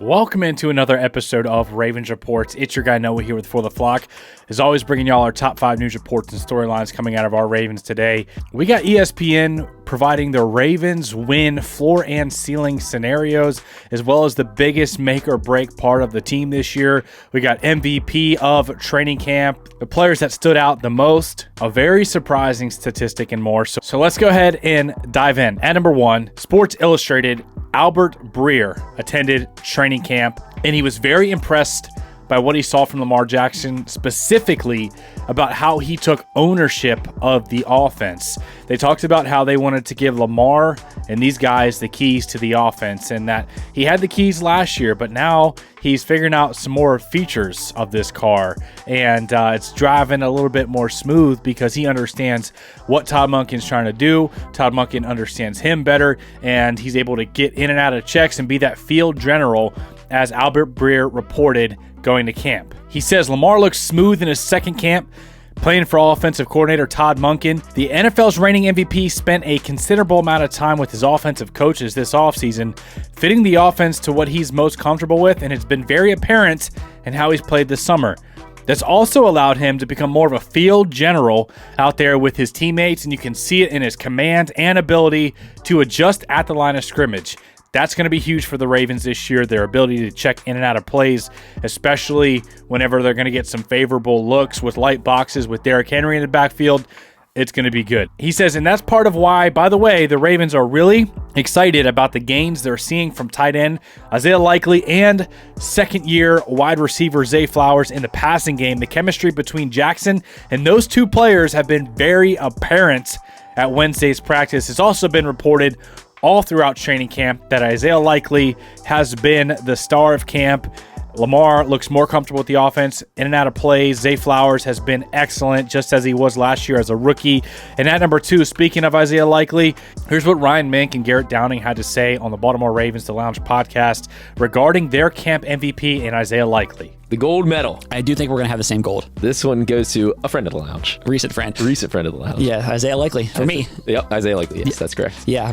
Welcome into another episode of Ravens Reports. It's your guy Noah here with For the Flock. As always, bringing y'all our top 5 news reports and storylines coming out of our Ravens today. We got ESPN providing the Ravens win floor and ceiling scenarios, as well as the biggest make or break part of the team this year. We got MVP of training camp, the players that stood out the most, a very surprising statistic, and more. So let's go ahead and dive in. At number 1, Sports Illustrated, Albert Breer attended training camp, and he was very impressed by what he saw from Lamar Jackson, specifically about how he took ownership of the offense. They talked about how they wanted to give Lamar and these guys the keys to the offense, and that he had the keys last year, but now he's figuring out some more features of this car, and it's driving a little bit more smooth because he understands what Todd Monken's trying to do. Todd Monken understands him better, and he's able to get in and out of checks and be that field general, as Albert Breer reported going to camp. He says Lamar looks smooth in his second camp, playing for offensive coordinator Todd Monken. The NFL's reigning MVP spent a considerable amount of time with his offensive coaches this offseason, fitting the offense to what he's most comfortable with, and it's been very apparent in how he's played this summer. That's also allowed him to become more of a field general out there with his teammates, and you can see it in his command and ability to adjust at the line of scrimmage. That's going to be huge for the Ravens this year, their ability to check in and out of plays, especially whenever they're going to get some favorable looks with light boxes with Derrick Henry in the backfield. It's going to be good. He says, and that's part of why, by the way, the Ravens are really excited about the gains they're seeing from tight end Isaiah Likely and second-year wide receiver Zay Flowers in the passing game. The chemistry between Jackson and those two players have been very apparent at Wednesday's practice. It's also been reported all throughout training camp that Isaiah Likely has been the star of camp. Lamar looks more comfortable with the offense, in and out of plays. Zay Flowers has been excellent, just as he was last year as a rookie. And at number 2, speaking of Isaiah Likely, here's what Ryan Mink and Garrett Downing had to say on the Baltimore Ravens The Lounge podcast regarding their camp MVP and Isaiah Likely. The gold medal. I do think we're going to have the same gold. This one goes to a friend of the lounge. Recent friend. Recent friend of the lounge. Yeah, Isaiah Likely for me. Yep, Isaiah Likely. Yes, that's correct. Yeah,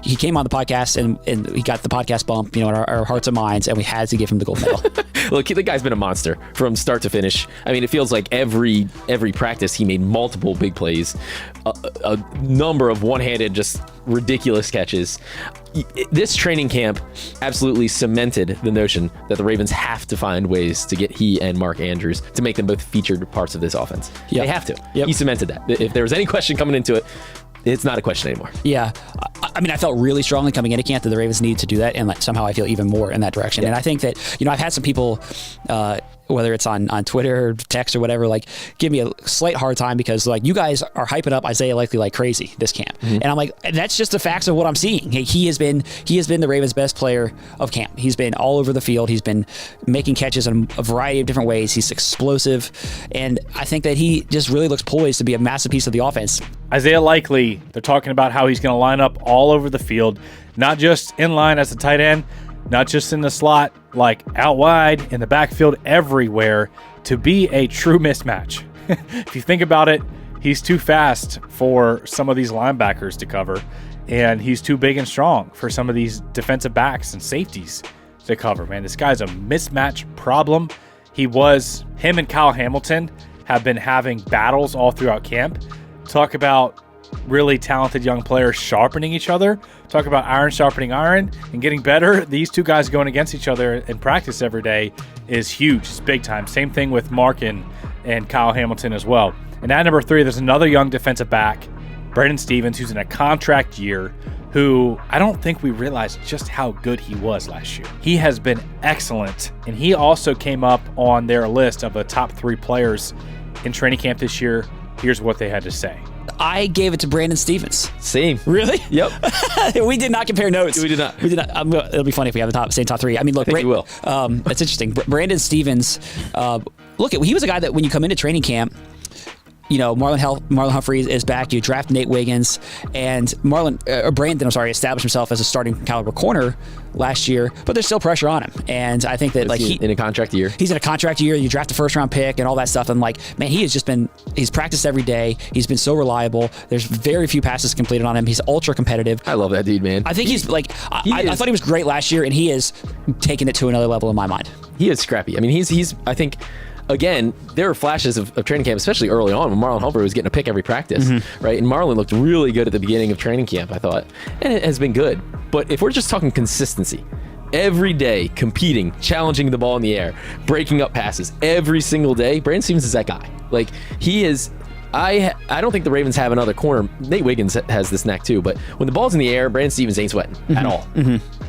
he came on the podcast and he got the podcast bump, in our hearts and minds, and we had to give him the gold medal. Look, the guy's been a monster from start to finish. I mean, it feels like every practice he made multiple big plays, a number of one-handed, just ridiculous catches. This training camp absolutely cemented the notion that the Ravens have to find ways to get he and Mark Andrews to make them both featured parts of this offense. Yep. They have to. Yep. He cemented that. If there was any question coming into it, it's not a question anymore. Yeah. I mean, I felt really strongly coming into camp that the Ravens needed to do that, and somehow I feel even more in that direction. Yeah. And I think that, I've had some people, whether it's on Twitter, text, or whatever, give me a slight hard time because, you guys are hyping up Isaiah Likely like crazy this camp. Mm-hmm. And I'm like, that's just the facts of what I'm seeing. He has been the Ravens' best player of camp. He's been all over the field. He's been making catches in a variety of different ways. He's explosive. And I think that he just really looks poised to be a massive piece of the offense. Isaiah Likely, they're talking about how he's going to line up all over the field, not just in line as a tight end, not just in the slot, out wide, in the backfield, everywhere, to be a true mismatch. If you think about it, he's too fast for some of these linebackers to cover, and he's too big and strong for some of these defensive backs and safeties to cover. Man, this guy's a mismatch problem. Him and Kyle Hamilton have been having battles all throughout camp. Talk about really talented young players sharpening each other. Talk about iron sharpening iron and getting better. These two guys going against each other in practice every day is huge. It's big time. Same thing with Mark and Kyle Hamilton as well. And at number 3, there's another young defensive back, Brandon Stephens, who's in a contract year, who I don't think we realized just how good he was last year. He has been excellent, and he also came up on their list of the top 3 players in training camp this year. Here's what they had to say. I gave it to Brandon Stephens. Same. Really? Yep. We did not compare notes. We did not. It'll be funny if we have the same top 3. I mean, look, I think we will. That's interesting. Brandon Stephens, he was a guy that when you come into training camp, Marlon Humphrey is back. You draft Nate Wiggins, and Brandon established himself as a starting caliber corner last year, but there's still pressure on him. And I think that he's in a contract year. He's in a contract year. You draft a first round pick and all that stuff. And man, he's practiced every day. He's been so reliable. There's very few passes completed on him. He's ultra competitive. I love that dude, man. I think I thought he was great last year, and he is taking it to another level in my mind. He is scrappy. I mean, I think, again, there were flashes of training camp, especially early on when Marlon Humphrey was getting a pick every practice, right? And Marlon looked really good at the beginning of training camp, I thought. And it has been good. But if we're just talking consistency, every day competing, challenging the ball in the air, breaking up passes, every single day, Brandon Stevens is that guy. He is... I don't think the Ravens have another corner. Nate Wiggins has this knack too, but when the ball's in the air, Brandon Stevens ain't sweating at all.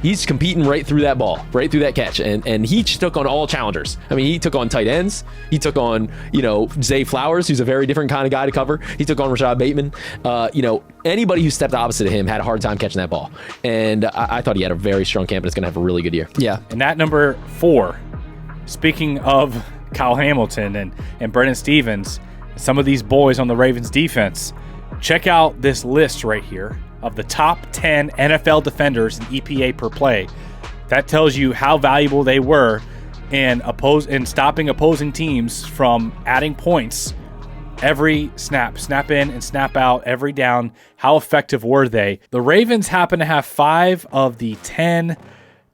He's competing right through that ball, right through that catch, and he took on all challengers. I mean, he took on tight ends. He took on, Zay Flowers, who's a very different kind of guy to cover. He took on Rashad Bateman. Anybody who stepped opposite of him had a hard time catching that ball. And I thought he had a very strong camp and is going to have a really good year. Yeah. And at number 4, speaking of Kyle Hamilton and Brandon Stevens, some of these boys on the Ravens defense, check out this list right here of the top 10 NFL defenders in EPA per play. That tells you how valuable they were in stopping opposing teams from adding points every snap in and snap out, every down. How effective were they? The Ravens happen to have 5 of the 10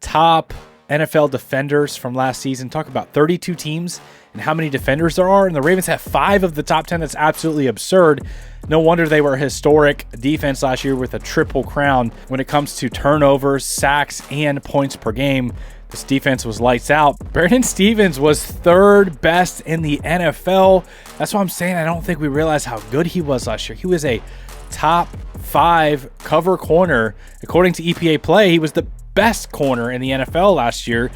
top NFL defenders from last season. Talk about 32 teams and how many defenders there are, and the Ravens have 5 of the top 10. That's absolutely absurd. No wonder they were a historic defense last year with a triple crown when it comes to turnovers, sacks, and points per game. This defense was lights out. Brandon Stevens was 3rd best in the NFL. That's what I'm saying. I don't think we realize how good he was last year. He was a top 5 cover corner. According to EPA play, he was the best corner in the NFL last year.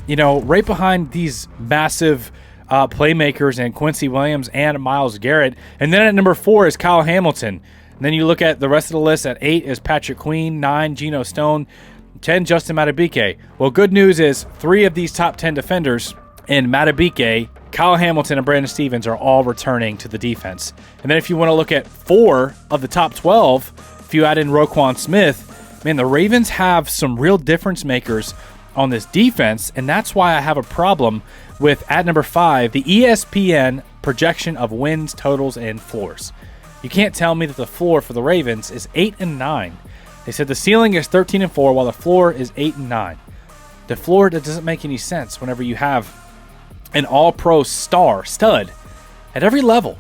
Right behind these massive playmakers and Quincy Williams and Myles Garrett. And then at number 4 is Kyle Hamilton. And then you look at the rest of the list. At 8 is Patrick Queen, 9 Geno Stone, 10 Justin Madubuike. Well, good news is 3 of these top 10 defenders in Madubuike, Kyle Hamilton, and Brandon Stevens are all returning to the defense. And then if you want to look at 4 of the top 12, if you add in Roquan Smith, man, the Ravens have some real difference makers on this defense, and that's why I have a problem with, at number 5, the ESPN projection of wins, totals, and floors. You can't tell me that the floor for the Ravens is 8-9. They said the ceiling is 13-4, while the floor is 8-9. The floor, that doesn't make any sense whenever you have an all-pro stud at every level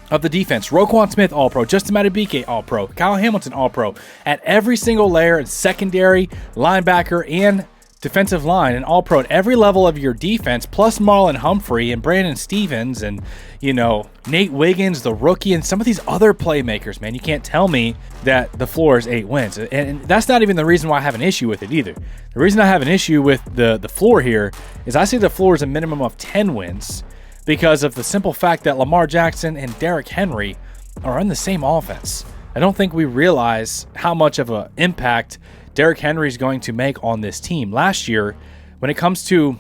of the defense. Roquan Smith, all-pro. Justin Madubuike, all-pro. Kyle Hamilton, all-pro. At every single layer, secondary, linebacker, and defensive line, and all-pro at every level of your defense, plus Marlon Humphrey and Brandon Stevens and, Nate Wiggins, the rookie, and some of these other playmakers, man. You can't tell me that the floor is 8 wins. And that's not even the reason why I have an issue with it either. The reason I have an issue with the floor here is I see the floor is a minimum of 10 wins because of the simple fact that Lamar Jackson and Derrick Henry are in the same offense. I don't think we realize how much of an impact Derrick Henry is going to make on this team. Last year, when it comes to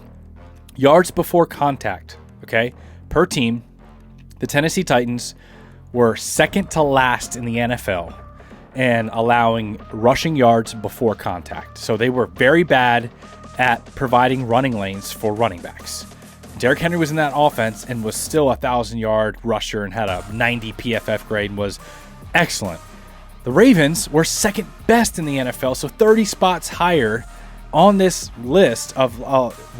yards before contact, per team, the Tennessee Titans were second to last in the NFL and allowing rushing yards before contact. So they were very bad at providing running lanes for running backs. Derrick Henry was in that offense and was still a 1,000-yard rusher and had a 90 PFF grade and was excellent. The Ravens were second best in the NFL, so 30 spots higher on this list of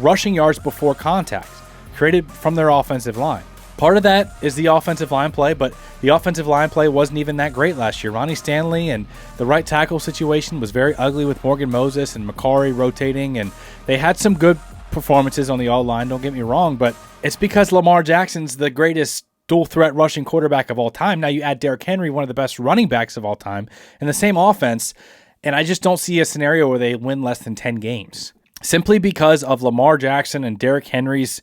rushing yards before contact created from their offensive line. Part of that is the offensive line play, but the offensive line play wasn't even that great last year. Ronnie Stanley and the right tackle situation was very ugly with Morgan Moses and Macari rotating, and they had some good performances on the all-line, don't get me wrong, but it's because Lamar Jackson's the greatest dual-threat rushing quarterback of all time. Now you add Derrick Henry, one of the best running backs of all time, in the same offense, and I just don't see a scenario where they win less than 10 games. Simply because of Lamar Jackson and Derrick Henry's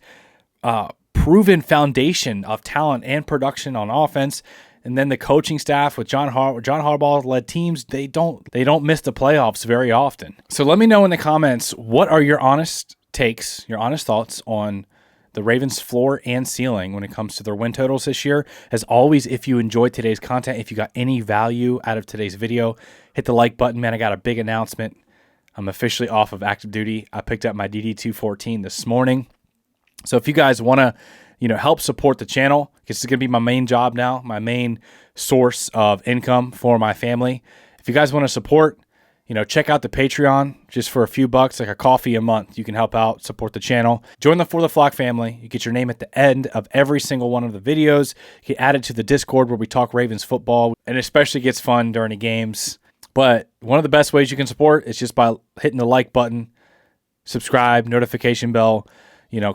proven foundation of talent and production on offense, and then the coaching staff with John Harbaugh-led teams, they don't miss the playoffs very often. So let me know in the comments, what are your honest takes, your honest thoughts on the Ravens' floor and ceiling when it comes to their win totals this year. As always, if you enjoyed today's content, if you got any value out of today's video, hit the like button, man. I got a big announcement. I'm officially off of active duty. I picked up my DD214 this morning. So if you guys want to, help support the channel, this is going to be my main job now, my main source of income for my family. If you guys want to support, check out the Patreon just for a few bucks, like a coffee a month. You can help out, support the channel. Join the For the Flock family. You get your name at the end of every single one of the videos. You get added to the Discord where we talk Ravens football, and especially gets fun during the games. But one of the best ways you can support is just by hitting the like button, subscribe, notification bell,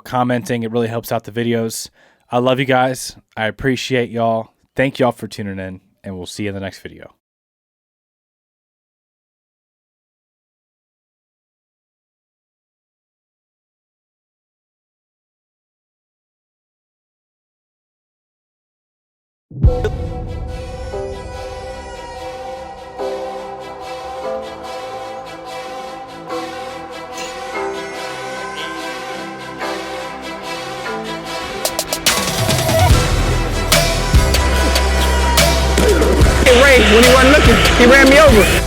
commenting. It really helps out the videos. I love you guys. I appreciate y'all. Thank y'all for tuning in, and we'll see you in the next video. Ray, when he wasn't looking, he ran me over.